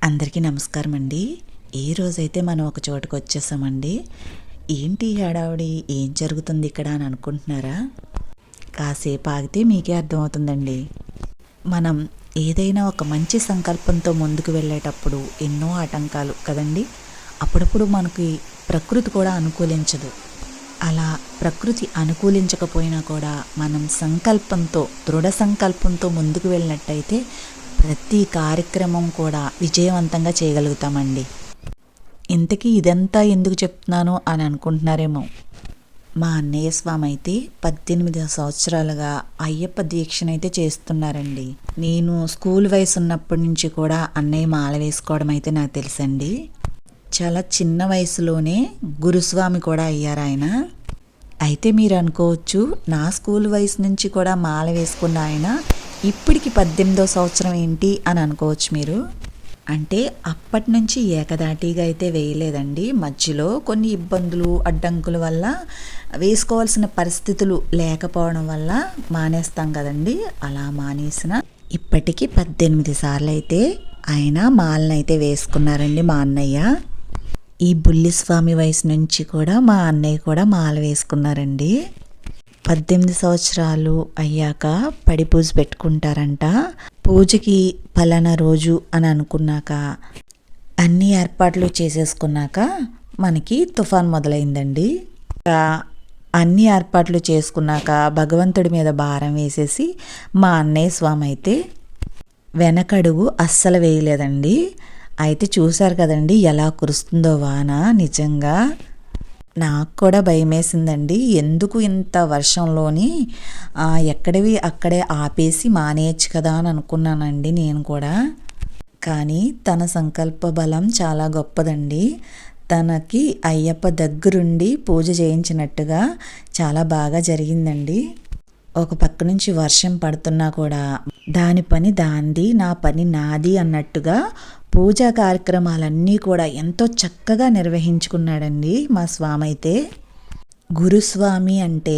అందరికీ నమస్కారం అండి. ఈరోజైతే మనం ఒక చోటుకు వచ్చేసామండి. ఏంటి హడావుడి, ఏం జరుగుతుంది ఇక్కడ అని అనుకుంటున్నారా? కాసేపు ఆగితే మీకే అర్థమవుతుందండి. మనం ఏదైనా ఒక మంచి సంకల్పంతో ముందుకు వెళ్ళేటప్పుడు ఎన్నో ఆటంకాలు కదండి. అప్పుడప్పుడు మనకి ప్రకృతి కూడా అనుకూలించదు. అలా ప్రకృతి అనుకూలించకపోయినా కూడా మనం దృఢ సంకల్పంతో ముందుకు వెళ్ళినట్టయితే ప్రతి కార్యక్రమం కూడా విజయవంతంగా చేయగలుగుతామండి. ఇంతకీ ఇదంతా ఎందుకు చెప్తున్నాను అని అనుకుంటున్నారేమో. మా అన్నయ్య స్వామి అయితే 18 సంవత్సరాలుగా అయ్యప్ప దీక్షనైతే చేస్తున్నారండి. నేను స్కూల్ వయసు ఉన్నప్పటి నుంచి కూడా అన్నయ్య మాల వేసుకోవడం అయితే నాకు తెలుసండి. చాలా చిన్న వయసులోనే గురుస్వామి కూడా అయ్యారు ఆయన. అయితే మీరు అనుకోవచ్చు, నా స్కూల్ వయసు నుంచి కూడా మాల వేసుకున్న ఆయన ఇప్పటికి 18వ సంవత్సరం ఏంటి అని అనుకోవచ్చు మీరు. అంటే అప్పటి నుంచి ఏకదాటిగా అయితే వేయలేదండి. మధ్యలో కొన్ని ఇబ్బందులు అడ్డంకుల వల్ల వేసుకోవాల్సిన పరిస్థితులు లేకపోవడం వల్ల మానేస్తాం కదండి. అలా మానేసిన ఇప్పటికీ 18 సార్లు అయితే ఆయన మాలనైతే వేసుకున్నారండి మా అన్నయ్య. ఈ బుల్లిస్వామి వయసు నుంచి కూడా మా అన్నయ్య కూడా మాల వేసుకున్నారండి. 18 సంవత్సరాలు అయ్యాక పడి పూజ పెట్టుకుంటారంట. పూజకి పలానా రోజు అని అనుకున్నాక అన్ని ఏర్పాట్లు చేసేసుకున్నాక మనకి తుఫాన్ మొదలైందండి. అన్ని ఏర్పాట్లు చేసుకున్నాక భగవంతుడి మీద భారం వేసేసి మా అన్నయ్య స్వామి అయితే వెనకడుగు అస్సలు వేయలేదండి. అయితే చూశారు కదండి ఎలా కురుస్తుందో వాన. నిజంగా నాకు కూడా భయమేసిందండి. ఎందుకు ఇంత వర్షంలోని ఎక్కడివి అక్కడే ఆపేసి మానేయచ్చు కదా అని అనుకున్నానండి నేను కూడా. కానీ తన సంకల్ప బలం చాలా గొప్పదండి. తనకి అయ్యప్ప దగ్గరుండి పూజ చేయించినట్టుగా చాలా బాగా జరిగిందండి. ఒక పక్క నుంచి వర్షం పడుతున్నా కూడా దాని పని దాంది, నా పని నాది అన్నట్టుగా పూజా కార్యక్రమాలన్నీ కూడా ఎంతో చక్కగా నిర్వహించుకున్నాడండి మా స్వామి అయితే. గురుస్వామి అంటే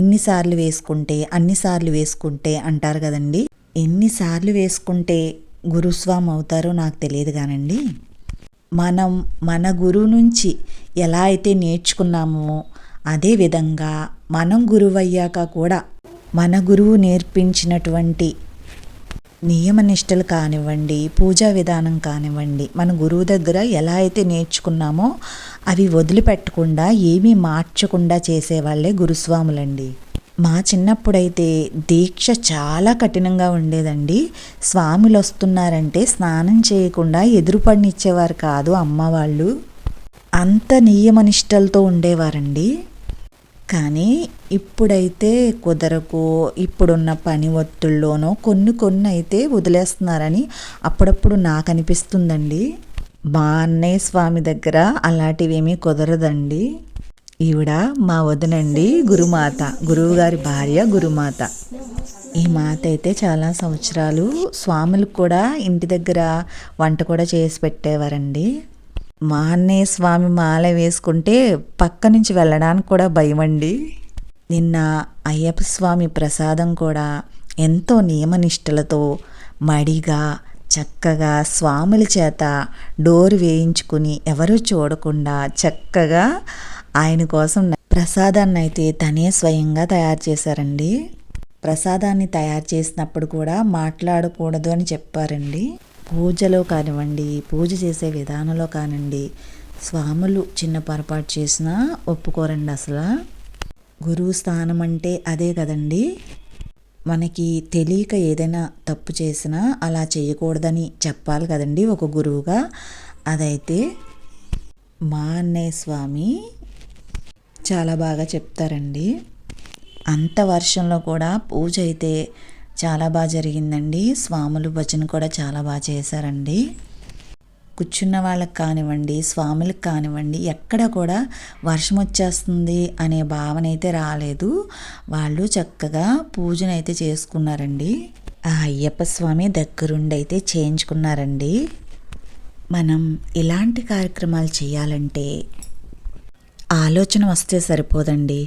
ఇన్నిసార్లు వేసుకుంటే అన్నిసార్లు వేసుకుంటే అంటారు కదండి. ఎన్నిసార్లు వేసుకుంటే గురుస్వామి అవుతారో నాకు తెలియదు కానండి. మనం మన గురువు నుంచి ఎలా అయితే నేర్చుకున్నామో అదే విధంగా మనం గురువు అయ్యాక కూడా మన గురువు నేర్పించినటువంటి నియమ నిష్టలు కానివ్వండి, పూజా విధానం కానివ్వండి, మన గురువు దగ్గర ఎలా అయితే నేర్చుకున్నామో అవి వదిలిపెట్టకుండా ఏమీ మార్చకుండా చేసేవాళ్ళే గురుస్వాములండి. మా చిన్నప్పుడైతే దీక్ష చాలా కఠినంగా ఉండేదండి. స్వాములు వస్తున్నారంటే స్నానం చేయకుండా ఎదురుపడినిచ్చేవారు కాదు అమ్మ వాళ్ళు. అంత నియమ నిష్టలతో ఉండేవారండి. కానీ ఇప్పుడైతే కుదరకు, ఇప్పుడున్న పని ఒత్తిళ్ళలోనో కొన్ని అయితే వదిలేస్తున్నారని అప్పుడప్పుడు నాకు అనిపిస్తుందండి. మా అన్నయ్య స్వామి దగ్గర అలాంటివేమీ కుదరదండి. ఈవిడ మా వదినండి, గురుమాత, గురువుగారి భార్య గురుమాత. ఈ మాత అయితే చాలా సంవత్సరాలు స్వాములకు కూడా ఇంటి దగ్గర వంట కూడా చేసి పెట్టేవారండి. మా అన్నయ్య స్వామి మాల వేసుకుంటే పక్క నుంచి వెళ్ళడానికి కూడా భయమండి. నిన్న అయ్యప్ప స్వామి ప్రసాదం కూడా ఎంతో నియమనిష్టలతో మడిగా చక్కగా స్వాముల చేత డోరు వేయించుకుని ఎవరూ చూడకుండా చక్కగా ఆయన కోసం ప్రసాదాన్ని అయితే తనే స్వయంగా తయారు చేశారండి. ప్రసాదాన్ని తయారు చేసినప్పుడు కూడా మాట్లాడకూడదు అని చెప్పారండి. పూజలో కానివ్వండి, పూజ చేసే విధానంలో కానివ్వండి, స్వాములు చిన్న పొరపాటు చేసినా ఒప్పుకోరండి అసలు. గురువు స్థానం అంటే అదే కదండి. మనకి తెలియక ఏదైనా తప్పు చేసినా అలా చేయకూడదని చెప్పాలి కదండి ఒక గురువుగా. అదైతే మా అన్నయ్య స్వామి చాలా బాగా చెప్తారండి. అంత వర్షంలో కూడా పూజ అయితే చాలా బాగా జరిగిందండి. స్వాములు భజన కూడా చాలా బాగా చేశారండి. కూర్చున్న వాళ్ళకి కానివ్వండి, స్వాములకు కానివ్వండి, ఎక్కడ కూడా వర్షం వచ్చేస్తుంది అనే భావన అయితే రాలేదు. వాళ్ళు చక్కగా పూజనైతే చేసుకున్నారండి. ఆ అయ్యప్ప స్వామి దగ్గరుండి అయితే చేయించుకున్నారండి. మనం ఇలాంటి కార్యక్రమాలు చేయాలంటే ఆలోచన వస్తే సరిపోదండి,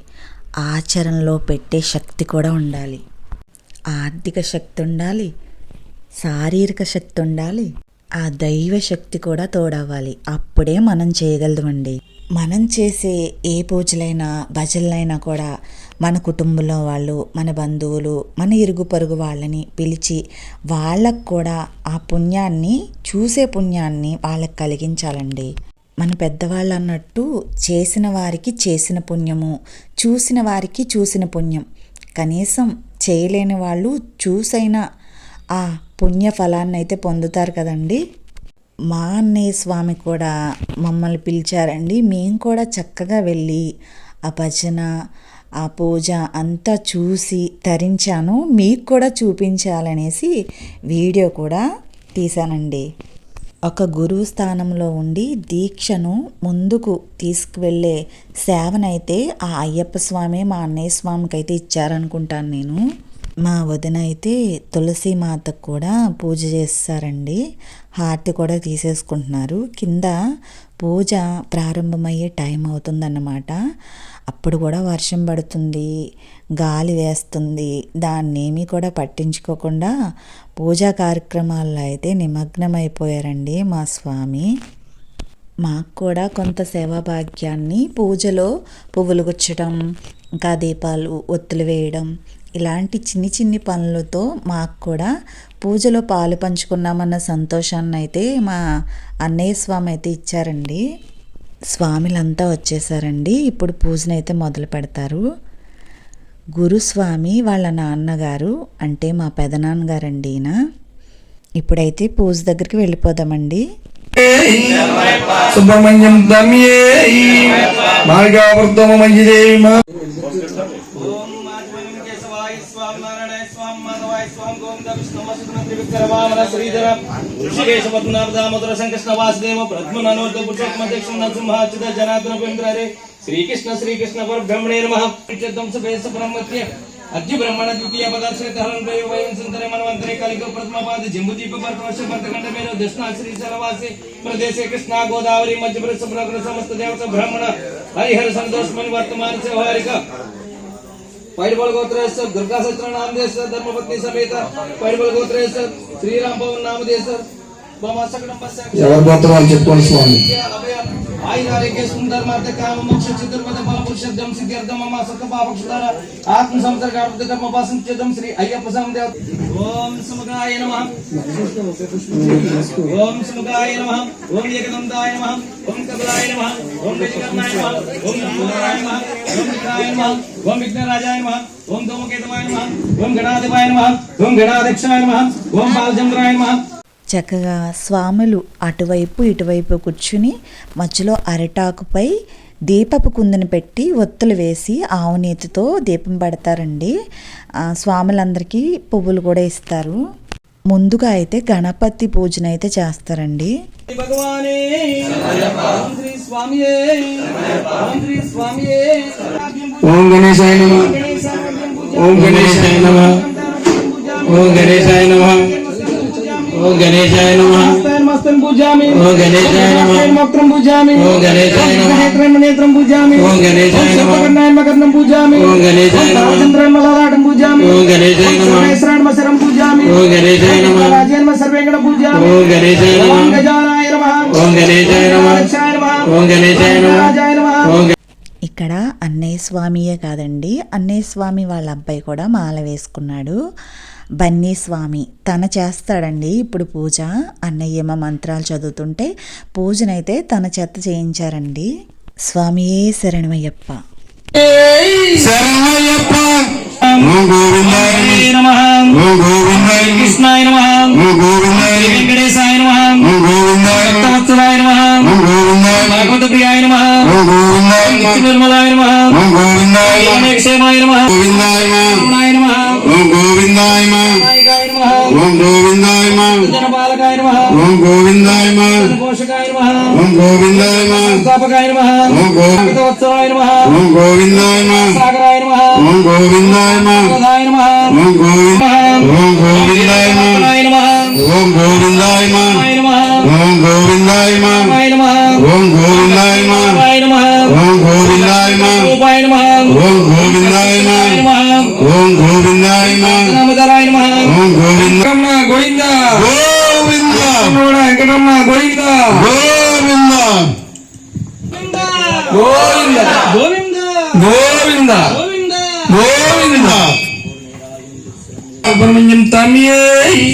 ఆచరణలో పెట్టే శక్తి కూడా ఉండాలి. ఆర్థిక శక్తి ఉండాలి, శారీరక శక్తి ఉండాలి, ఆ దైవ శక్తి కూడా తోడవ్వాలి, అప్పుడే మనం చేయగలమండి. మనం చేసే ఏ పూజలైనా భజనలైనా కూడా మన కుటుంబంలో వాళ్ళు, మన బంధువులు, మన ఇరుగు పొరుగు వాళ్ళని పిలిచి వాళ్ళకు కూడా ఆ పుణ్యాన్ని, చూసే పుణ్యాన్ని వాళ్ళకి కలిగించాలండి. మన పెద్దవాళ్ళు అన్నట్టు చేసిన వారికి చేసిన పుణ్యము, చూసిన వారికి చూసిన పుణ్యం. కనీసం చేయలేని వాళ్ళు చూసైనా ఆ పుణ్య ఫలాన్ని అయితే పొందుతారు కదండి. మా అన్నయ్య స్వామి కూడా మమ్మల్ని పిలిచారండి. మేము కూడా చక్కగా వెళ్ళి ఆ భజన, ఆ పూజ అంతా చూసి తరించాను. మీకు కూడా చూపించాలనేసి వీడియో కూడా తీశానండి. ఒక గురువు స్థానంలో ఉండి దీక్షను ముందుకు తీసుకువెళ్ళే సేవనైతే ఆ అయ్యప్ప స్వామి మా అన్నయ్య స్వామికి అయితే ఇచ్చారనుకుంటాను నేను. మా వదిన అయితే తులసి మాతకు కూడా పూజ చేస్తారండి. హారతి కూడా తీసేసుకుంటున్నారు. కింద పూజ ప్రారంభమయ్యే టైం అవుతుందన్నమాట. అప్పుడు కూడా వర్షం పడుతుంది, గాలి వేస్తుంది. దాన్నేమీ కూడా పట్టించుకోకుండా పూజా కార్యక్రమాల్లో అయితే నిమగ్నమైపోయారండి మా స్వామి. మాకు కూడా కొంత సేవా భాగ్యాన్ని పూజలో పువ్వులు గుచ్చడం, ఇంకా దీపాలు ఒత్తులు వేయడం, ఇలాంటి చిన్ని చిన్ని పనులతో మాకు కూడా పూజలో పాలు పంచుకున్నామన్న సంతోషాన్ని అయితే మా అన్నయ్య స్వామి అయితే ఇచ్చారండి. స్వామిలంతా వచ్చేసారండి. ఇప్పుడు పూజనైతే మొదలు పెడతారు. గురుస్వామి వాళ్ళ నాన్నగారు, అంటే మా పెదనాన్నగారండి ఈయన. ఇప్పుడైతే పూజ దగ్గరికి వెళ్ళిపోదామండి. సుబ్రహ్మణ్యం దమ్యే మార్గావర్తమ మంజిదేవి మా శ్రీకృష్ణ శ్రీకృష్ణ పరబ్రహ్మణే నమః. అద్య బ్రహ్మణ ద్వితీయ పదార్థ వయం సుందరే మనవంతరే కలిక ప్రథమ పాద జంబుదీప భరతవర్ష భరతఖండ మేర దక్షిణాశ్రీ సరవాసి ప్రదేశే కృష్ణా గోదావరి మధ్యప్రదేశ ప్రకృతి సమస్త దేవత బ్రాహ్మణ హరిహర సంతోషమని వర్తమాన వ్యవహారిక पैरबल गोत्रेश्वर दुर्गा सत्र नाम देशर धर्मपत्नी समेत पैरबल गोत्रेश्वर श्रीराम भवन नाम देशर ఎవరు గోత్రాలు చెప్పుకోండి స్వామి. आयुरारोग्य सुंदर मार्ग काम मोक्ष चतुर्पद फल पुरुषोत्तम सिद्ध्यर्थम मम सत पापक्षुदार आत्म संसर्गार्थ कर्म पासन चेतम श्री अय्यप्प स्वामी ओम समुगाय नमः ओम समुगाय नमः ओम एकदंताय नमः ओम कबलाय नमः ओम गजकर्णाय नमः ओम नमोराय नमः ओम विघ्नाय नमः ओम विघ्नराजाय नमः ओम धूमकेतवाय नमः ओम गणाधिपाय नमः ओम गणाध्यक्षाय नमः ओम बालचंद्राय नमः. చక్కగా స్వాములు అటువైపు ఇటువైపు కూర్చుని మధ్యలో అరిటాకుపై దీపపు కుందుని పెట్టి ఒత్తులు వేసి ఆవు నేతితో దీపం పెడతారండి. స్వాములందరికీ పువ్వులు కూడా ఇస్తారు. ముందుగా అయితే గణపతి పూజన అయితే చేస్తారండి. ఓం గణేశాయ నమః ఓం గణేశాయ నమః ఓం గణేశాయ నమః ఓం గణేశాయ నమః మస్తన్ పూజామి ఓం గణేశాయ నమః మక్రం పూజామి ఓం గణేశాయ నమః నేత్రం నేత్రం పూజామి ఓం గణేశాయ నమః కర్ణాయ మకర్ణం పూజామి ఓం గణేశాయ నమః చంద్రం మలరాటం పూజామి ఓం గణేశాయ నమః శ్రావణ మసరం పూజామి ఓం గణేశాయ నమః రాజేన సర్వేంగణ పూజామి ఓం గణేశాయ నమః ఓం గజానాయ నమః ఓం గణేశాయ నమః ఓం గణేశాయ నమః రాజాయ నమః. ఇక్కడ అన్నయ్య స్వామియే కాదండి, అన్నయ్య స్వామి వాళ్ళ అబ్బాయి కూడా మాల వేసుకున్నాడు. బన్నీ స్వామి తన చేస్తాడండి ఇప్పుడు పూజ. అన్నయ్య ఏమో మంత్రాలు చదువుతుంటే పూజనైతే తన చేత చేయించారండి. స్వామియే శరణమయ్యప్ప. శరణమయ్యప్ప ఓం గోవిందాయ నమః ఓం గోవిందాయ కృష్ణాయ నమః ఓం గోవిందాయ వెంకటేశాయ నమః ఓం గోవిందాయ భక్తవత్సలాయ నమః ఓం గోవిందాయ భగవత ప్రియాయ నమః ఓం గోవిందాయ నిర్మలాయ నమః ఓం గోవిందాయ అనేక్షేమాయ నమః గోవిందాయ నమః ఓం గోవిందాయ నమః ఓం గోవిందాయ నమః జనపాలకాయ నమః ఓం గోవిందాయ నమః పోషకాయ నమః ఓం గోవిందాయ నమః స్థాపకాయ నమః ఓం భక్తవత్సలాయ నమః ఓం గోవిందాయ నమః సాగరాయ నమః ఓం గోవిందాయ నమః నమః ఓం గోవిందాయ ఓం గోవిందాయ నమః ఓం గోవిందాయ నమః ఓం గోవిందాయ నమః ఓం గోవిందాయ నమః ఓం గోవిందాయ నమః ఓం గోవిందాయ నమః ఓం గోవిందాయ నమః నమః ఓం గోవింద గోవింద గోవింద వెంకటరమణ గోవింద గోవింద గోవింద గోవింద గోవింద గోవింద గోవింద సుబ్రహ్మణ్యం తమ్మియే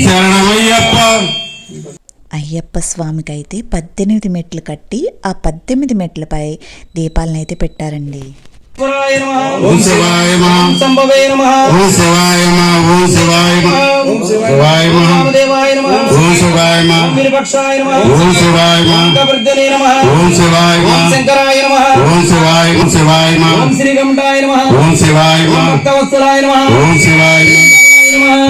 శరణమయ్యప్ప. అయ్యప్ప స్వామికి అయితే 18 మెట్లు కట్టి ఆ 18 మెట్లపై దీపాలను అయితే పెట్టారండి. శివాయ నమః ఓం శివాయ నమః. సంభవే నమః ఓం శివాయ నమః. ఓం శివాయ నమః. ఓం శివాయ నమః. రామదేవాయ నమః ఓం శివాయ నమః. విరూపాక్షాయ నమః ఓం శివాయ నమః. కవర్ధనే నమః ఓం శివాయ ఓం నమః. శంకరాయ నమః ఓం శివాయ నమః. ఓం శ్రీగంఠాయ నమః ఓం శివాయ ఓం నమః. భక్తవత్సలాయ నమః ఓం శివాయ నమః.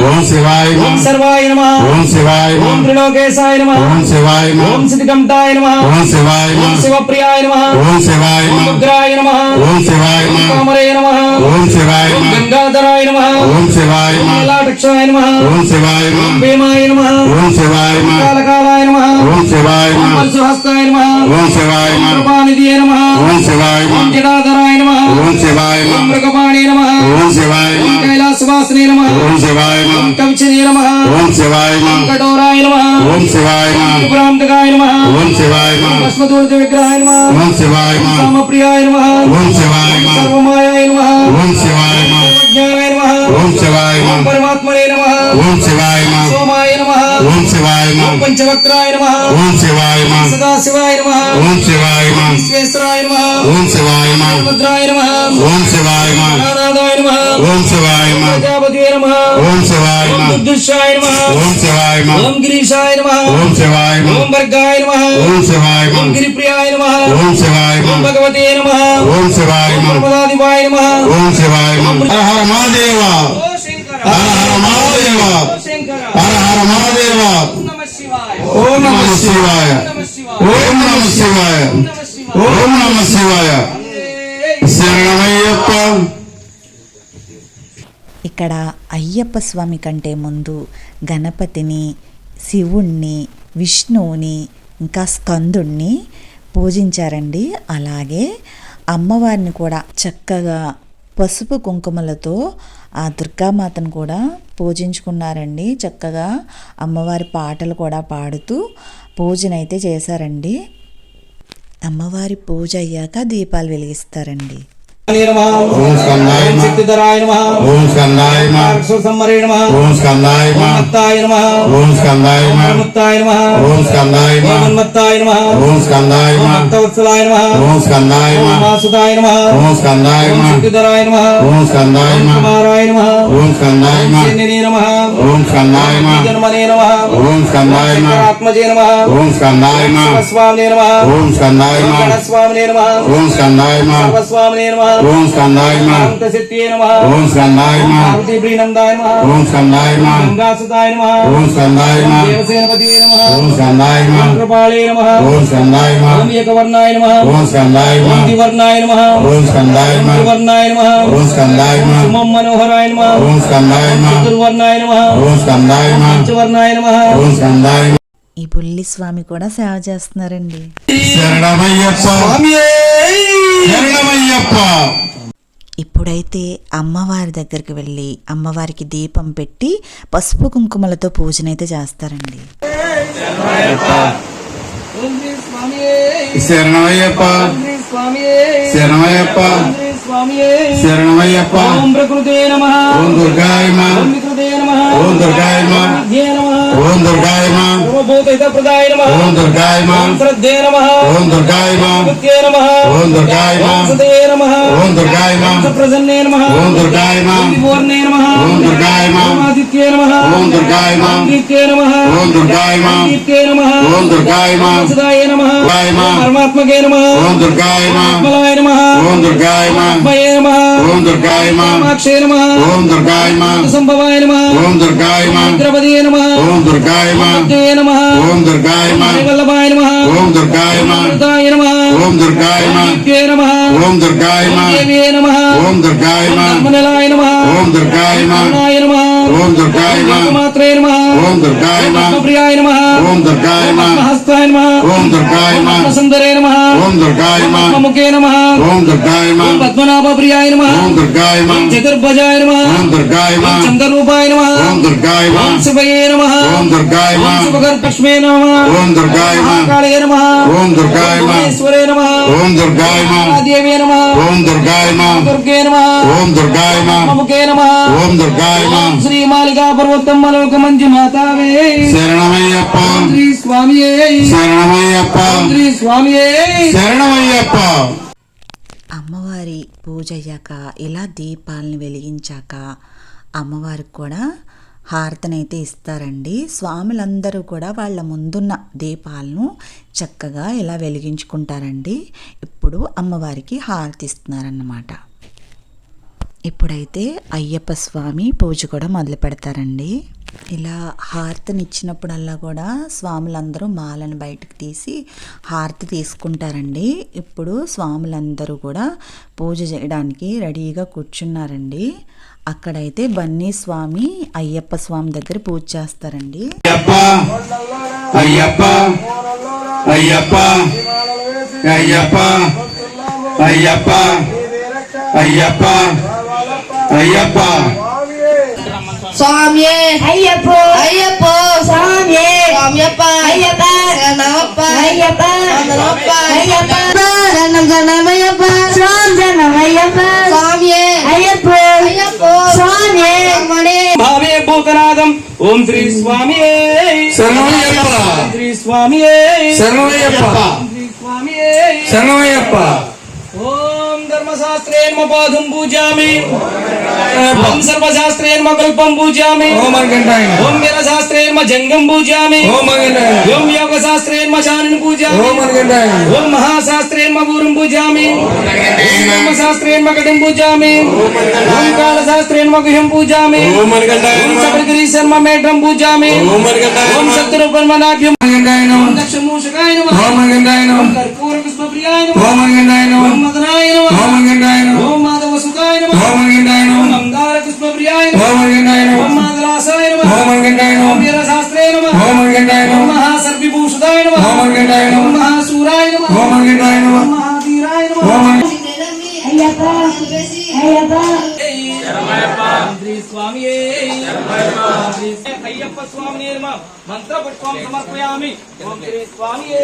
ఓం శివాయ ఓం నమః. సర్వాయ నమః ఓం శివాయ ఓం నమః. త్రిలోకేశాయ నమః ఓం శివాయ ఓం నమః. సిద్ధికంఠాయ నమః ఓం శివాయ ఓం నమః. శివప్రియాయ నమః ఓం శివాయ ఓం నమః. ఉగ్రాయ నమః ఓం శివాయ ఓం నమః. కామరే నమః ఓం శివాయ ఓం నమః. గంగాధరాయ నమః ఓం శివాయ ఓం నమః. నీలాటక్షాయ నమః ఓం శివాయ ఓం నమః. భీమాయ నమః ఓం శివాయ ఓం నమః. కాలకాలాయ నమః ఓం శివాయ ఓం నమః. పరశుహస్తాయ నమః ఓం శివాయ ఓం నమః. కృపానిధియే నమః ఓం శివాయ ఓం నమః. జటాధరాయ నమః ఓం శివాయ ఓం నమః. మృగపాణే నమః ఓం శివాయ ఓం నమః. కైలాసవాసినే నమః ఓం శివాయ ఓం నమః. కవిచనే నమః ఓం శివాయ ఓం నమః. కఠోరాయ నమః ఓం శివాయ ఓం నమః. త్రిపురాంతకాయ నమః ఓం శివాయ ఓం నమః. భస్మదూర్ధ విగ్రహాయ నమః ఓం శివాయ ఓం నమః. కామప్రియాయ నమః ఓం శివాయ ఓం నమః. సర్వమాయాయ నమః ఓం శివాయ నమః. సర్వజ్ఞానాయ నమః ఓం శివాయ ఓం నమః. పరమాత్మనే నమః ఓం శివాయ నమః. సోమాయ నమః ఓం శివాయ ఓం నమః. పంచవక్త్రాయ నమః ఓం శివాయ నమః. సదాశివాయ నమః ఓం శివాయ నమః. విశ్వేశ్వరాయ నమః ఓం శివాయ నమః. భద్రాయ నమః ఓం శివాయ నమః. నాదాయ నమః ఓం శివాయ నమః. ప్రజాపతియే నమః ఓం శివాయ ఓం నమః. దుర్దుష్టాయ నమః ఓం శివాయ నమః. ఓం గిరీశాయ నమః ఓం శివాయ నమః. ఓం భర్గాయ నమః ఓం శివాయ ఓం నమః. గిరిప్రియాయ నమః ఓం శివాయ ఓం నమః. భగవతే నమః ఓం శివాయ ఓం నమః. ప్రమదాదివాయ నమః ఓం శివాయ నమః. హర హర మహాదేవ. ఓ శంకర హర హర మహాదేవ. ఓ శంకర హర హర మహాదేవ. నమః శివాయ ఓం నమః శివాయ. నమః శివాయ ఓం నమః శివాయ. నమః శివాయ ఓం నమః శివాయ. శరణమయ్యప్ప. ఇక్కడ అయ్యప్ప స్వామి కంటే ముందు గణపతిని, శివుణ్ణి, విష్ణువుని, ఇంకా స్కందుణ్ణి పూజించారండి. అలాగే అమ్మవారిని కూడా చక్కగా పసుపు కుంకుమలతో ఆ దుర్గామాతను కూడా పూజించుకున్నారండి. చక్కగా అమ్మవారి పాటలు కూడా పాడుతూ పూజనైతే చేశారండి. అమ్మవారి పూజ అయ్యాక దీపాలు వెలిగిస్తారండి. నమః ఓం స్కందాయ ఓం నమః. శక్తిధరాయ నమః ఓం స్కందాయ నమః. రాక్షసంహరే నమః ఓం స్కందాయ ఓం నమః. మత్తాయ నమః ఓం స్కందాయ ఓం నమః. ప్రమత్తాయ నమః ఓం స్కందాయ ఓం నమః. ఉన్మత్తాయ నమః ఓం స్కందాయ ఓం నమః. భక్తవత్సలాయ నమః ఓం స్కందాయ ఓం నమః. వాసుదాయ నమః ఓం స్కందాయ ఓం నమః. శక్తిధరాయ నమః ఓం స్కందాయ ఓం నమః. కుమారాయ నమః ఓం స్కందాయ ఓం నమః. శరణ్యనే నమః ఓం స్కందాయ నమః. జన్మనే నమః ఓం స్కందాయ నమః. శంకరాత్మజే నమః ఓం స్కందాయ నమః. శివస్వామినే నమః ఓం స్కందాయ నమః. గణస్వామినే నమః ఓం స్కందాయ నమః. సర్వస్వామినే నమః ఓం స్కందాయ నమః. అనంతశక్తియే నమః ఓం స్కందాయ నమః. పార్వతీప్రీనందాయ నమః ఓం స్కందాయ నమః. గంగాసుతాయ నమః ఓం స్కందాయ నమః. దేవసేనపతియే నమః ఓం స్కందాయ నమః. కృపాళే నమః ఓం స్కందాయ నమః. ఓం ఏకవర్ణాయ నమః ఓం స్కందాయ ఓం నమః. ద్వివర్ణాయ నమః ఓం స్కందాయ ఓం నమః. త్రివర్ణాయ నమః ఓం స్కందాయ నమః. సుమం మనోహరాయ నమః ఓం స్కందాయ నమః. చతుర్వర్ణాయ నమః ఓం స్కందాయ నమః. పంచవర్ణాయ నమః ఓం స్కందాయ నమః. ఈ బుల్లి స్వామి కూడా సేవ చేస్తున్నారండి. శరణమయ్యప్ప. శరణమయ్యప్ప. ఇప్పుడైతే అమ్మవారి దగ్గరికి వెళ్ళి అమ్మవారికి దీపం పెట్టి పసుపు కుంకుమలతో పూజనైతే చేస్తారండి. ఓం శ్రీ స్వామియే శరణమయ్యప్ప. ఓం శ్రీ స్వామియే శరణమయ్యప్ప. ఓం శ్రీ స్వామియే శరణమయ్యప్ప. ఓం ప్రకృతే నమః ఓం దుర్గాయ నమః. ఓం వికృతే నమః ఓం దుర్గాయ నమః. విద్యే నమః ఓం దుర్గాయ నమః. సర్వభూతహితప్రదాయ నమః ఓం దుర్గాయ ఓం నమః. శ్రద్ధే నమః ఓం దుర్గాయ నమః. విద్యే నమః ఓం దుర్గాయ ఓం నమః. సదయే నమః ఓం దుర్గాయ నమః. ప్రసన్నే నమః ఓం దుర్గాయ నమః. ఓం విభూర్ణే నమః ఓం దుర్గాయ నమః. ఓం ఆదిత్యే నమః ఓం దుర్గాయ నమః. ఓం దీప్తే నమః ఓం దుర్గాయ నమః. ఓం దీప్తే నమః ఓం దుర్గాయ నమః. ఓం సదాయ నమః దుర్గాయ నమః. ఓం పరమాత్మకే నమః ఓం దుర్గాయ నమః. ఆత్మలాయ నమః ఓం దుర్గాయ నమః. ఆత్మయే నమః ఓం దుర్గాయ నమః. కామాక్షే నమః ఓం దుర్గాయ నమః. సంభవాయ నమః ఓం దుర్గాయ నమః. ద్రౌపదియే నమః ఓం దుర్గాయ నమః. భక్తయే నమః ఓం దుర్గాయ నమః. వల్లభాయ నమః ఓం దుర్గాయ నమః. అమృతాయ నమః ఓం దుర్గాయ నమః. దీప్తే నమః ఓం దుర్గాయ నమః. దేవ్యే నమః ఓం దుర్గాయ నమః. ధర్మనిలయాయ నమః ఓం దుర్గాయ నమః. కరుణాయ నమః ఓం దుర్గాయ నమః. మాత్రే నమః ఓం దుర్గాయ నమః. ప్రియాయ నమః ఓం దుర్గాయ నమః. హస్తాయ నమః ఓం దుర్గాయ నమః ఆత్మసుందరే నమః ఓం దుర్గాయ నమః ఆత్మముఖే నమః ఓం దుర్గాయ ఓం నమః పద్మనాభ ప్రియాయ నమః ఓం దుర్గాయ ఓం నమః చతుర్భుజాయ నమః ఓం దుర్గాయ ఓం నమః చంద్రరూపాయ నమః ఓం దుర్గాయ ఓం నమః శుభయే నమః ఓం దుర్గాయ ఓం నమః శుభకర్కష్మే నమః ఓం దుర్గాయ నమః మహాకాళే నమః ఓం దుర్గాయ నమః ఈశ్వరే నమః ఓం దుర్గాయ నమః దేవే నమః ఓం దుర్గాయ నమః దుర్గే నమః ఓం దుర్గాయ నమః ఆత్మముఖే నమః ఓం దుర్గాయ నమః శ్రీ మాలికా పర్వతమ్మ లోక మంజు మాతావే శరణమయ్యప్ప శ్రీ స్వామియే శరణమయ్యప్ప శ్రీ స్వామియే శరణమయ్యప్ప. అమ్మవారి పూజ అయ్యాక ఇలా దీపాలను వెలిగించాక అమ్మవారికి కూడా హారతనైతే ఇస్తారండి. స్వాములందరూ కూడా వాళ్ళ ముందున్న దీపాలను చక్కగా ఇలా వెలిగించుకుంటారండి. ఇప్పుడు అమ్మవారికి హారతి ఇస్తున్నారన్నమాట. ఇప్పుడైతే అయ్యప్ప స్వామి పూజ కూడా మొదలు పెడతారండి. ఇలా హారతిని ఇచ్చినప్పుడల్లా కూడా స్వాములందరూ మాలను బయటకు తీసి హారతి తీసుకుంటారండి. ఇప్పుడు స్వాములందరూ కూడా పూజ చేయడానికి రెడీగా కూర్చున్నారండి. అక్కడైతే బన్నీ స్వామి అయ్యప్ప స్వామి దగ్గర పూజ చేస్తారండి. అయ్యప్ప అయ్యప్ప అయ్యప్ప అయ్యప్ప అయ్యప్ప అయ్యప్ప అయ్యప్ప స్వామి అయ్యప్ప అయ్యప్ప స్వామి స్వామియప్ప అయ్యప్ప శరణమప్ప అయ్యప్ప శరణమప్ప అయ్యప్ప శరణం శరణమయ్యప్ప స్వామి శరణమయ్యప్ప స్వామి అయ్యప్ప అయ్యప్ప స్వామి మణి భావే భూతనాదం ఓం శ్రీ స్వామియే శరణమయ్యప్ప శ్రీ స్వామియే శరణమయ్యప్ప శ్రీ స్వామియే శరణమయ్యప్ప. ఓం ధర్మశాస్త్రేణ పాదం పూజామి ఓం సర్వశాస్త్రేణ కల్పం పూజామి ఓం వీరశాస్త్రేణ జంగం పూజామి ఓం యోగశాస్త్రేణ శానిని పూజామి ఓం మహాశాస్త్రేణ పూరం పూజామి ఓం బ్రహ్మశాస్త్రేణ కటిం పూజామి ఓం కాళశాస్త్రేణ గుహ్యం పూజామి ఓం శబరిగిరి శర్మ మేఘం పూజామి ఓం శత్రుపర్మనాభ్యం ఓం దక్షమూషకాయ నమః ఓం కర్పూర పుష్పప్రియాయ నమః ఓం మదనాయ నమః ఓం మాధవసుతాయ నమః ఓం అంగార పుష్పప్రియాయ నమః ఓం మాధరాసాయ నమః ఓం వీరశాస్త్రాయ నమః ఓం మహాసర్విభూషితాయ నమః ఓం మహాసూరాయ నమః ఓం మహాధీరాయ నమః అయ్యప్ప అయ్యప్ప శ్రీ స్వామియే శ్రీ అయ్యప్ప స్వామినే నమః మంత్రపుష్పం సమర్పయామి ఓం శ్రీ స్వామియే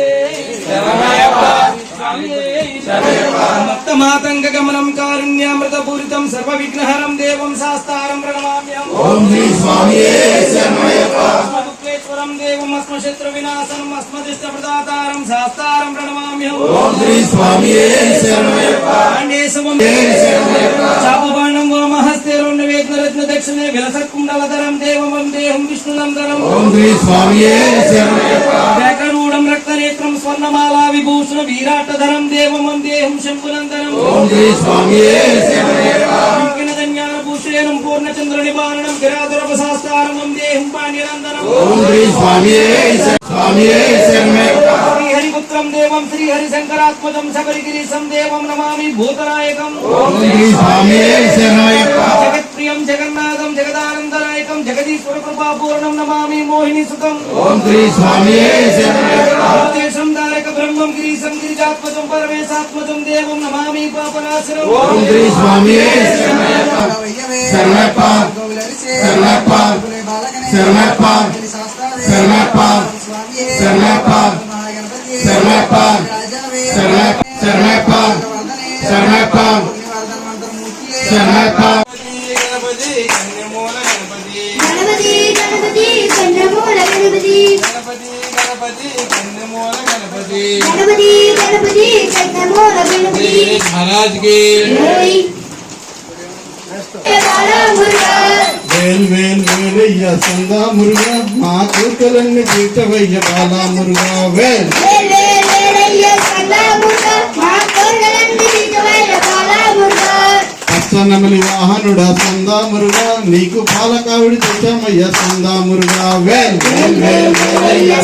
శరణమయ్యప్ప శ్రీ స్వామియే శరణమయ్యప్ప మత్తమాతంగ గమనం కారుణ్యామృత పూరితం సర్వ విఘ్నహరం దేవం శాస్తారం ప్రణమామ్యం ఓం శ్రీ స్వామియే శరణమయ్యప్ప అస్మదుఃఖేశ్వరం దేవం అస్మశత్రు వినాశనం అస్మదిష్ట ప్రదాతారం శాస్తారం ప్రణమామ్యం ఓం శ్రీ స్వామియే శరణమయ్యప్ప పాండేశవం చాపబాణం ఓమహస్తే రెండు వేగ్నరత్న దక్షిణే విలసకుండలధరం దేవం దేహం విష్ణునందరం ఓం శ్రీ స్వామియే శరణమయ్యప్ప వేకరూఢం రక్తనేత్రం స్వర్ణమాలా విభూషణ వీరాటధరం దేవం దేహం శంభునందనం ఓం శ్రీ స్వామియే శరణమయ్యప్ప జ్ఞానభూషేణం పూర్ణచంద్ర నివారణం గిరాధురపశాస్తారం దేహం పాండ్యనందనం ఓం శ్రీ స్వామియే స్వామియే శరణమయ్యప్ప శ్రీహరిపుత్రం దేవం శ్రీహరిశంకరాత్మజం శబరిగిరీశం దేవం నమామి భూతనాయకం ఓం శ్రీ స్వామియే శరణమయ్యప్ప జగత్ప్రియం జగన్నాథం జగదానందనాయకం జగదీశ్వర కృపాపూర్ణం నమామి మోహిని సుతం ఓం శ్రీ స్వామియే శరణమయ్యప్ప దేశం దారక బ్రహ్మం గిరీశం గిరిజాత్మజం పరమేశాత్మజం దేవం నమామి పాపనాశనం ఓం శ్రీ స్వామియే శరణమయ్యప్ప శరణమయ్యప్ప శరణమయ్యప్ప శరణమయ్యప్ప శరణమయ్యప్ప శరణమయ్యప్ప శరణమయ్యప్ప శరణమయ్యప్ప శరణమయ్యప్ప శరణమయ్యప్ప గణపతి గణపతి కన్నమూల గణపతి గణపతి గణపతి కన్నమూల గణపతి महाराज की వేల్ వేల్ వేలయ్య సందా మురుగా మా కోరికలన్నీ తీర్చవయ్య బాలా మురుగా వేల్ పచ్చనమలి వాహనుడా సందా మురుగా నీకు పాలకావిడి తెచ్చామయ్య సందా మురుగా వేల్ వేల్ వేల్ వేలయ్య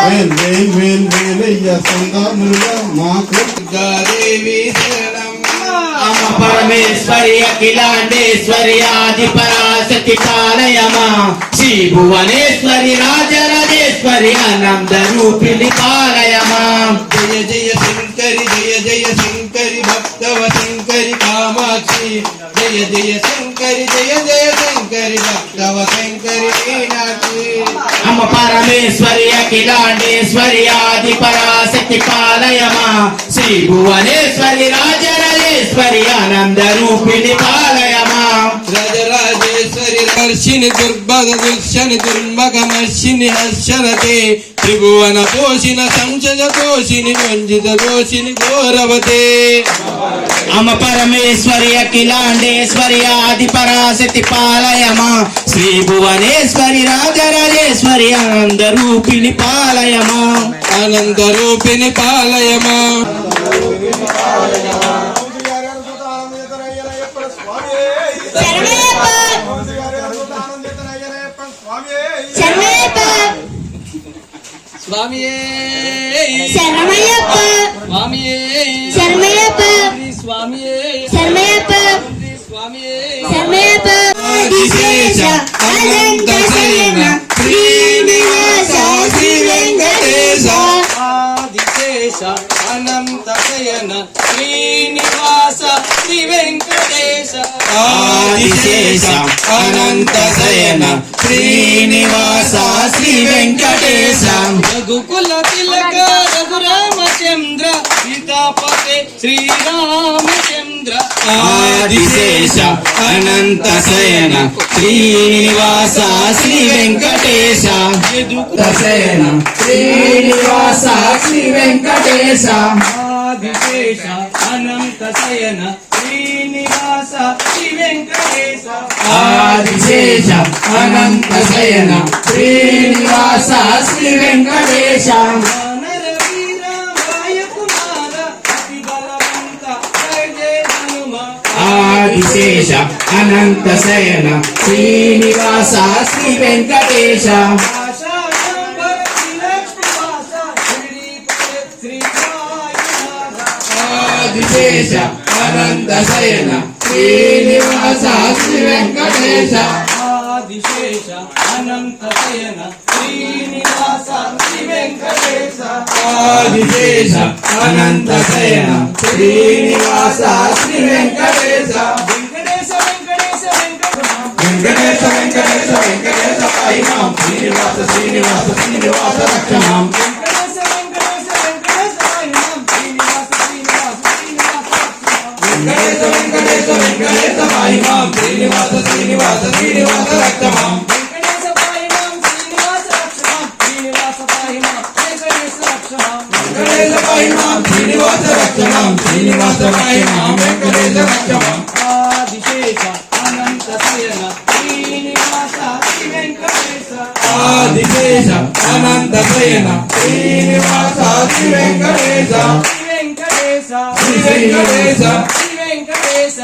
వేల్ వేల్ వేల్ వేలయ్య సందా మురుగా మా కోరికాదేవి శరణం అమ్మ పరమేశ్వరి అఖిలాండేశ్వరి ఆది పరాశక్తి పాలయమా శ్రీ భువనేశ్వరి రాజరాజేశ్వరి ఆనంద రూపిణి పాలయమా. జయ జయ శంకరి జయ జయ శంకరి భక్తవ శంకరి కామాక్షి జయ జయ శంకరి జయ జయ శంకరి భక్తవ శంకరి మీనాక్షి. అమ్మ పరమేశ్వరి అఖిలాండేశ్వరి ఆది పరాశక్తి పాలయమా. శ్రీ భువనేశ్వరి రాజరాజేశ్వరి ఆనంద రూపిణి పాలయమా. రాజరాజేశ్వరి హర్షిని దుర్భగ దుర్శని దుర్మగ మర్షిని హర్షరతే త్రిభువన పోషిన సంశయ దోషిని వంజిత దోషిని గౌరవతే. అమ్మ పరమేశ్వరి అఖిలాండేశ్వరి ఆది పరాశక్తి పాలయమా. శ్రీ భువనేశ్వరి రాజరాజేశ్వరి ఆనంద రూపిణి పాలయమా. ఆనంద రూపిణి పాలయమా. శరణయ్యప్ప శరణయ్యప్ప స్వామియే శరణయ్యప్ప స్వామియే శరణయ్యప్ప స్వామియే శరణయ్యప్ప స్వామియే శరణయ్యప్ప ఆదిశేష అనంత శయన శ్రీనివాస శ్రీ వెంకటేశ ఆదిశేష అనంత శయన శ్రీనివాస శ్రీ వెంకటేశ ఆదిశేష అనంత శయన శ్రీనివాస శ్రీ వెంకటేశ. రఘుకుల తిలక రఘురామచంద్ర సీతాపతే శ్రీరామచంద్ర ఆదిశేష అనంత శయన శ్రీనివాస శ్రీ వెంకటేశ. శయన శ్రీనివాస శ్రీ వెంకటేశ. ఆదిశేష అనంత శయన శ్రీనివాస శ్రీ వెంకటేశ ఆదిశేష అనంత శయన శ్రీనివాస శ్రీ వెంకటేశ. వానర వీర వాయుకుమార అతి బలవంత జయ జయ హనుమ ఆదిశేష అనంత శయన శ్రీనివాస శ్రీ వెంకటేశ. ఆశాంబర శ్రీలక్ష్మీవాస శ్రీపతే శ్రీవాయునాథ ఆదిశేష అనంత శయన శ్రీనివాస శ్రీ వెంకటేశ. ఆదిశేష అనంత శయన శ్రీనివాస శ్రీ వెంకటేశ ఆదిశేష అనంత శయన శ్రీనివాస శ్రీ వెంకటేశ. వెంకటేశ వెంకటేశ వెంకటేశ వెంకటేశ వెంకటేశ పాహిమాం. శ్రీనివాస శ్రీనివాస శ్రీనివాస రక్షమాం. వెంకటేశ వెంకటేశ వెంకటేశ పాహిమాం. శ్రీనివాస శ్రీనివాస శ్రీనివాస వెంకటేశ వెంకటేశ వెంకటేశ పాహిమాం. శ్రీనివాస శ్రీనివాస శ్రీనివాస రక్షమాం. వెంకటేశ పాహిమాం శ్రీనివాస రక్షమాం. శ్రీనివాస పాహిమాం వెంకటేశ రక్షమాం. వెంకటేశ పాహిమాం. శ్రీనివాస రక్షమాం. శ్రీనివాస పాహిమాం. వెంకటేశ రక్షమాం. ఆదిశేష అనంత శయన శ్రీనివాస శ్రీ వెంకటేశ ఆదిశేష అనంత శయన శ్రీనివాస శ్రీ వెంకటేశ. శ్రీ వెంకటేశ శ్రీ వెంకటేశ శ్రీ వెంకటేశ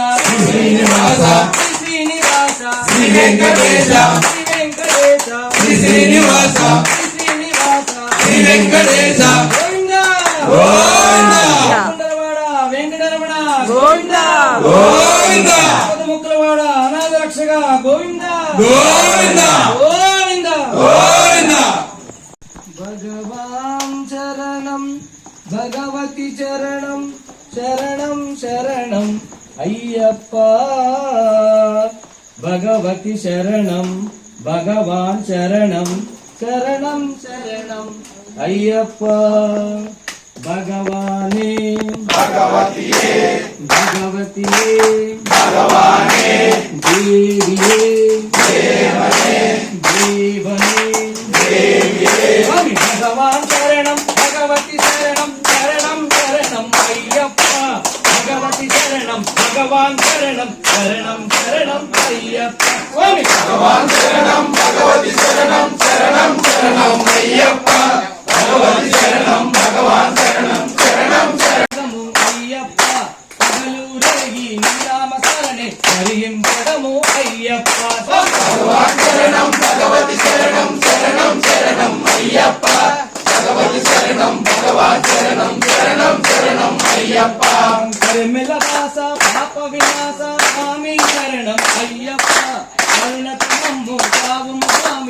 శ్రీనివాస శ్రీ శ్రీనివాస శ్రీ వెంకటేశ శ్రీ వెంకటేశ శ్రీ శ్రీనివాస శ్రీ శ్రీనివాస శ్రీ వెంకటేశ గోవిందా గోవిందా కుండలవాడ వెంకటరమణ గోవిందా గోవిందా ముక్కలవాడ అనాథ రక్షక గోవిందా గోవిందా గోవిందా గోవిందా. భగవాన్ చరణం భగవతి చరణం శరణం శరణం అయ్యప్ప భగవతి శరణం భగవాన్ శరణం శరణం శరణం అయ్యప్ప భగవానే భగవతియే భగవానే దేవియే దేవనే స్వామి భగవాన్ శరణం భగవతి శరణం శరణం శరణం అయ్యప్ప భగవతి శరణం భగవాన్ శరణం శరణం శరణం అయ్యప్ప స్వామి భగవాన్ శరణం భగవతి శరణం శరణం శరణం అయ్యప్ప భగవతి శరణం భగవాన్ శరణం శరణం శరణము అయ్యప్ప పగలు రేగి నీరామ శరణే హరించడము అయ్యప్ప భగవాన్ శరణం భగవతి శరణం శరణం శరణం అయ్యప్ప భగవతి శరణం భగవాన్ శరణం శరణం శరణం అయ్యప్ప కరిమిల వాస పాప వినాశ స్వామి శరణం అయ్యప్ప కరుణతమమ్ము కావుము స్వామి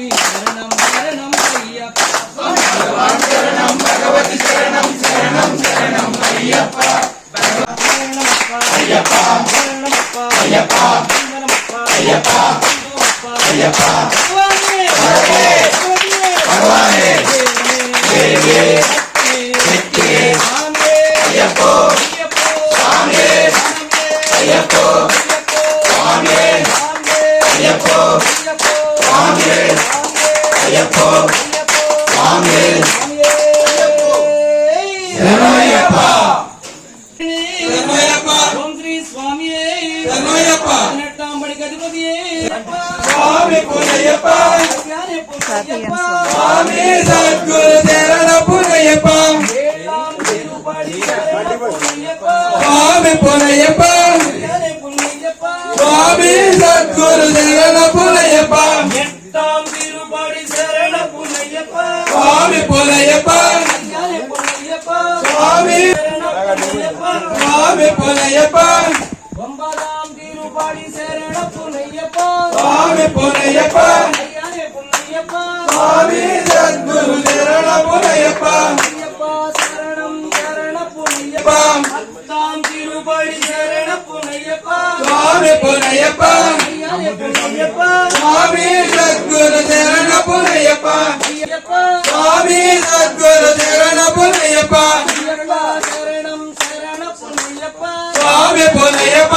ఓం శ్రీ స్వామియే నెట్టాంబడి గజపతియే స్వామి పునయ్యప్ప స్వామి సద్గురు శరణ పునయ్యప్ప వేళాం తిరుపడి శరణ పుణ్యప్ప స్వామి పునయ్యప్ప పుణ్యప్ప స్వామి సద్గురు శరణ పునయ్యప్ప నెట్టాం తిరుపడి శరణ పుణ్యప్ప స్వామి పునయ్యప్ప పుణ్యప్ప స్వామి శరణ పుణ్యప్ప స్వామి పునయ్యప్ప బొంబాదాం తిరుపడి శరణ పుణ్యప్ప స్వామి పునయ్యప్ప అయ్యానే పుణ్యప్ప స్వామి సద్గురు శరణ పునయ్యప్ప పుణ్యప్ప శరణం శరణ పుణ్యప్ప అత్తాం తిరుపడి శరణ పుణ్యప్ప స్వామి పునయ్యప్ప అయ్యానే పుణ్యప్ప స్వామి సద్గురు శరణ పునయ్యప్ప పుణ్యప్ప స్వామి సద్గురు శరణ పునయ్యప్ప శరణం శరణ పుణ్యప్ప స్వామి పునయ్యప్ప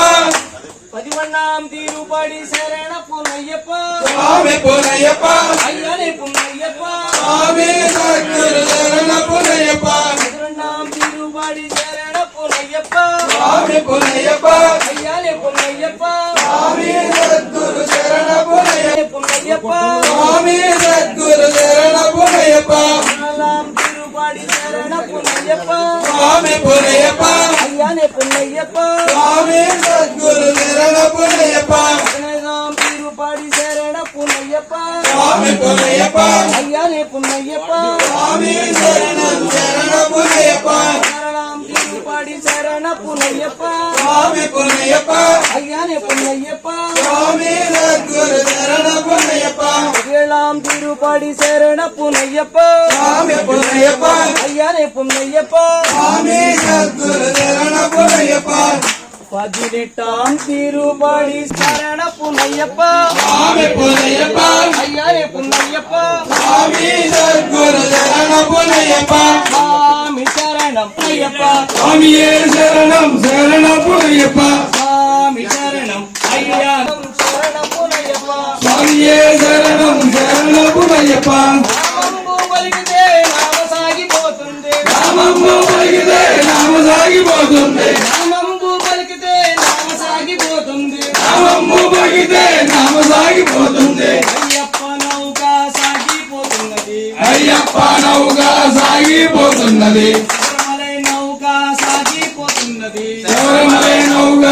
పదివన్నాం తిరుపడి శరణ పుణ్యప్ప స్వామి పునయ్యప్ప అయ్యానే పుణ్యప్ప స్వామి సద్గురు శరణ పునయ్యప్ప పదివన్నాం తిరుపడి శరణ పుణ్యప్ప స్వామి పునయ్యప్ప అయ్యానే పుణ్యప్ప స్వామి సద్గురు శరణ పునయ్యప్ప పుణ్యప్ప స్వామి సద్గురు శరణ పునయ్యప్ప నాలాం తిరుపడి శరణ పుణ్యప్ప స్వామి పునయ్యప్ప అయ్యానే పుణ్యప్ప స్వామి సద్గురు శరణ పునయ్యప్ప నాలాం తిరుపడి శరణ పుణ్యప్ప స్వామి పునయ్యప్ప అయ్యానే పుణ్యప్ప స్వామి శరణం శరణ పునయ్యప్ప నాలాం తిరుపడి శరణ పుణ్యప్ప స్వామి పునయ్యప్ప అయ్యానే పుణ్యప్ప స్వామి సద్గురు శరణ పునయ్యప్ప వేళాం తిరుపడి శరణ పుణ్యప్ప స్వామి పునయ్యప్ప అయ్యానే పుణ్యప్ప స్వామి సద్గురు శరణ పునయ్యప్ప పదినెట్టాం తిరుపడి శరణ పుణ్యప్ప స్వామి పునయ్యప్ప అయ్యానే పుణ్యప్ప స్వామి సద్గురు శరణ పునయ్యప్ప స్వామి శరణం అయ్యప్ప స్వామియే శరణం శరణ పునయ్యప్ప స్వామి శరణం అయ్యా శరణ పుణ్యప్ప స్వామియే శరణం శరణ పునయ్యప్ప నామంబు పలికితే నామ సాగిపోతుంది నామము పలికితే నామ సాగిపోతుంది నామంబు పలికితే నామ సాగిపోతుంది నామము పలికితే నామ సాగిపోతుంది అయ్యప్ప నౌక సాగిపోతున్నది అయ్యప్ప నౌక సాగిపోతున్నది శబరిమలై నౌక సాగిపోతున్నది శబరిమలై నౌక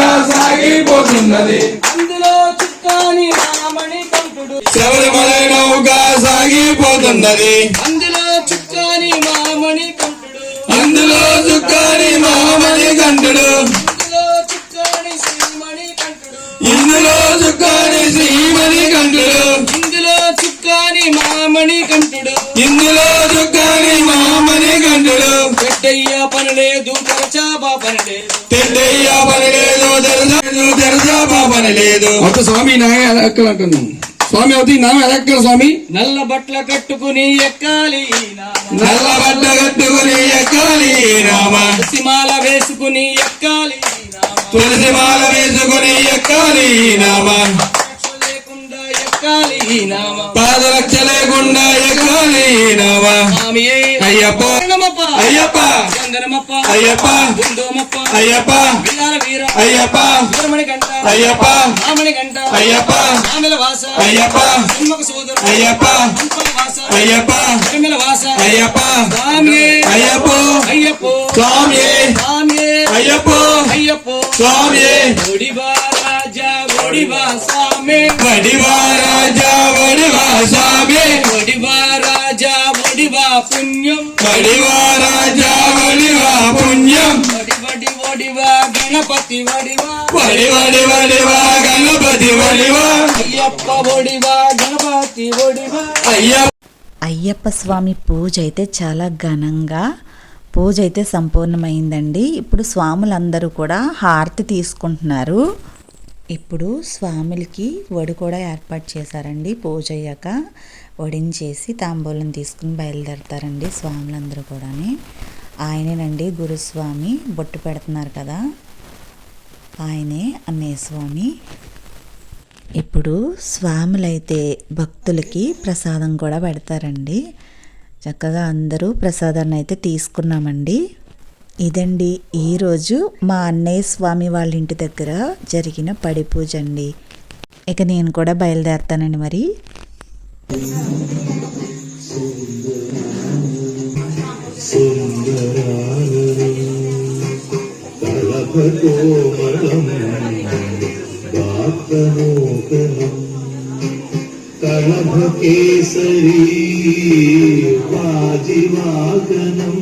సాగిపోతున్నది అందులో చుక్కాని రామణి కంఠుడు శబరిమలై నౌక సాగిపోతున్నది అందులో చుక్కాని మామణి కంఠుడు అందులో చుక్కాని మహామణి కంఠుడు అందులో చుక్కాని శ్రీమణి కంఠుడు ఇందులో చుక్కాని శ్రీమణి కంఠుడు ఇందులో చుక్కాని మామణి కంఠుడు ఇందులో చుక్కాని మహామణి కంఠుడు పెద్దయ్య పనిలేదు తెరచాబా పనిలేదు తెడ్డయ్య పని లేదు తెరసా పని లేదు ఒక స్వామి నామే ఎలక్కలు అంటున్నాం. స్వామి అవుతుంది నామే ఎలక్కలు స్వామి. నల్ల బట్టల కట్టుకుని ఎక్కాలి నల్ల బట్ట కట్టుకుని ఎక్కాలి రామ సిమాల వేసుకుని ఎక్కాలి తులసి మాల వేసుకుని ఎక్కాలి నామ రక్ష లేకుండా ఎక్కాలి నామ పాదరక్ష లేకుండా ఎక్కాలి నామ స్వామియే అయ్యప్ప శరణమప్ప అయ్యప్ప చందనమప్ప అయ్యప్ప బృందోమప్ప అయ్యప్ప వీరాల వీర అయ్యప్ప వీరమణి గంట అయ్యప్ప రామణి గంట అయ్యప్ప రామిల వాస అయ్యప్ప జన్మక సోదర అయ్యప్ప హంపల వాస అయ్యప్ప పరిమళ వాస అయ్యప్ప స్వామియే అయ్యప్ప అయ్యప్పో స్వామియే స్వామియే అయ్యప్ప అయ్యప్పో స్వామియే ఒడివా రాజా ఒడివా స్వామి వడివా రాజా వడివా స్వామి ఒడివా రాజా ఒడివా పుణ్యం వడివా రాజా వడివా పుణ్యం ఒడివా గణపతి ఒడివా వడివా గణపతి వడివా అయ్యప్ప ఒడివా గణపతి ఒడివా అయ్యప్ప అయ్యప్ప స్వామి పూజ అయితే చాలా ఘనంగా పూజ అయితే సంపూర్ణమైందండి. ఇప్పుడు స్వాములందరూ కూడా హారతి తీసుకుంటున్నారు. ఇప్పుడు స్వాములకి వడి కూడా ఏర్పాటు చేశారండి. పూజ అయ్యాక వడించేసి తాంబూలం తీసుకుని బయలుదేరతారండి స్వాములందరూ కూడా. ఆయనేనండి గురుస్వామి, బొట్టు పెడుతున్నారు కదా, ఆయనే అన్నయ్య స్వామి. ఇప్పుడు స్వాములైతే భక్తులకి ప్రసాదం కూడా పెడతారండి. చక్కగా అందరూ ప్రసాదాన్ని అయితే తీసుకున్నామండి. ఇదండి ఈరోజు మా అన్నయ్య స్వామి వాళ్ళ ఇంటి దగ్గర జరిగిన పడి పూజ అండి. ఇక నేను కూడా బయలుదేరుతానండి మరి. కళభకేసరీ వాజివాగనం